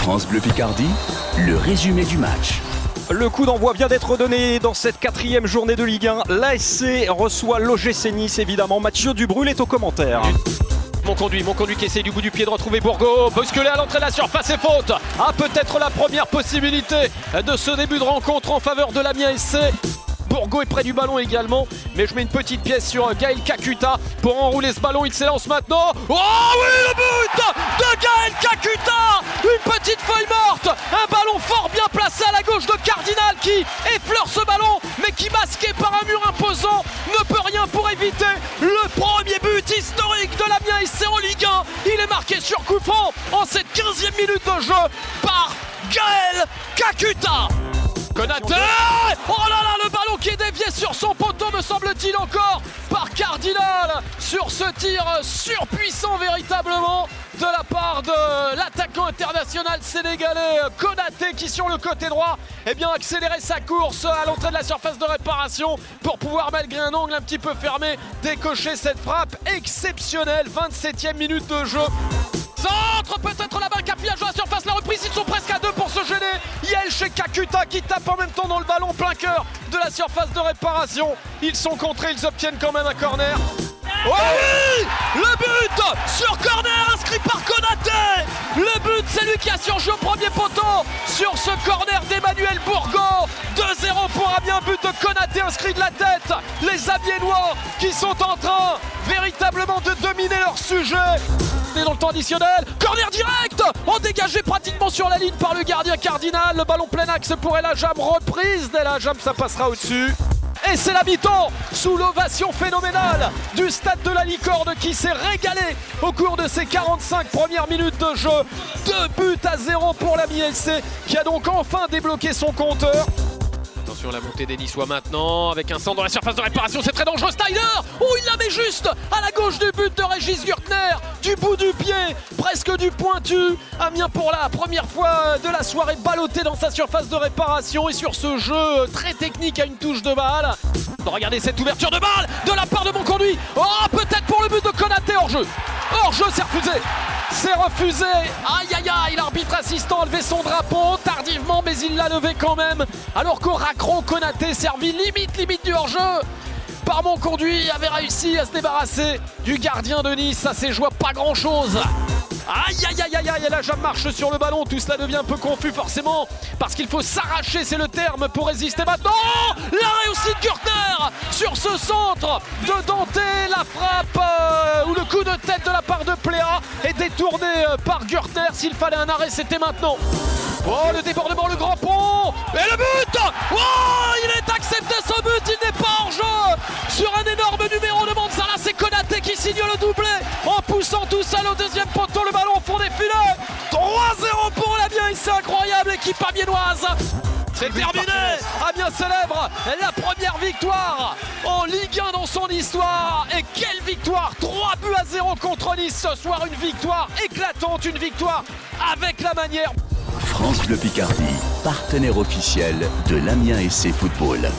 France Bleu Picardie, le résumé du match. Le coup d'envoi vient d'être donné dans cette 4e journée de Ligue 1. L'ASC reçoit l'OGC Nice, évidemment. Mathieu Dubrul est au commentaire. Mon conduit qui essaye du bout du pied de retrouver Bourgault. Bousculé à l'entrée de la surface et faute. Peut-être la première possibilité de ce début de rencontre en faveur de l'Amiens SC. Bourgault est près du ballon également, mais je mets une petite pièce sur Gaël Kakuta pour enrouler ce ballon. Il s'élance maintenant. Oh oui, le but de Gaël Kakuta. Une petite feuille morte, un ballon fort bien placé à la gauche de Cardinal qui effleure ce ballon, mais qui, masqué par un mur imposant, ne peut rien pour éviter le premier but historique de l'Amiens SC en Ligue 1. Il est marqué sur coup franc en cette 15e minute de jeu par Gaël Kakuta. Konaté. Oh là là, le ballon qui est dévié sur son poteau, me semble-t-il, encore par Cardinal sur ce tir surpuissant véritablement de la part de l'attaquant international sénégalais Konaté, qui sur le côté droit accélérait sa course à l'entrée de la surface de réparation pour pouvoir, malgré un angle un petit peu fermé, décocher cette frappe exceptionnelle. 27e minute de jeu. Centre, peut-être la balle, capillage à la surface, la reprise, ils sont presque à deux pour se gêner. Yael chez Kakuta qui tape en même temps dans le ballon plein cœur de la surface de réparation. Ils sont contrés, ils obtiennent quand même un corner. Oh oui, le but sur corner inscrit par Konaté. Le but, c'est lui qui a surgi au premier poteau sur ce corner d'Emmanuel Bourgault. 2-0 pour Amiens, but de Konaté inscrit de la tête. Les Amiénois qui sont en train véritablement de dominer leur sujet. Et dans le temps additionnel, corner direct, dégagé pratiquement sur la ligne par le gardien Cardinal. Le ballon plein axe pour El Hadjam, reprise d'El Hadjam, ça passera au-dessus. Et c'est la mi-temps sous l'ovation phénoménale du stade de la Licorne qui s'est régalé au cours de ces 45 premières minutes de jeu. 2-0 pour l'Amiens SC qui a donc enfin débloqué son compteur. Attention à la montée des Niçois maintenant, avec un centre dans la surface de réparation, c'est très dangereux. Steiner, il la met juste à la gauche du but de Régis Gürtner, du bout du pied, presque du pointu. Amiens pour la première fois de la soirée ballotté dans sa surface de réparation et sur ce jeu très technique à une touche de balle. Regardez cette ouverture de balle de la part de Monconduit. Peut-être pour le but de Konaté, hors-jeu. Hors-jeu, c'est refusé. C'est refusé. Aïe aïe aïe, l'arbitre assistant a levé son drapeau tardivement, mais il l'a levé quand même. Alors qu'au raccro, Konaté, servi limite du hors-jeu par Monconduit, avait réussi à se débarrasser du gardien de Nice. Ça s'est joué à pas grand-chose. Aïe aïe aïe aïe aïe, El Hadjam marche sur le ballon, tout cela devient un peu confus forcément parce qu'il faut s'arracher, c'est le terme, pour résister maintenant. L'arrêt aussi de Gürtner sur ce centre de Dante, la frappe ou le coup de tête de la part de Pléa est détourné par Gürtner. S'il fallait un arrêt, c'était maintenant. Le débordement, le grand pont et le but. Il est accepté ce but, il n'est pas hors jeu sur un énorme numéro de Manzala. C'est Konaté qui signe le doublé en poussant tout seul au deuxième poteau, le ballon au fond des filets. 3-0 pour l'Amiens, c'est incroyable, équipe amiénoise. C'est terminé. Amiens célèbre la première victoire en Ligue 1 dans son histoire. Et quelle victoire, 3-0 contre Nice ce soir. Une victoire éclatante, une victoire avec la manière. France Bleu Picardie, partenaire officiel de l'Amiens SC Football.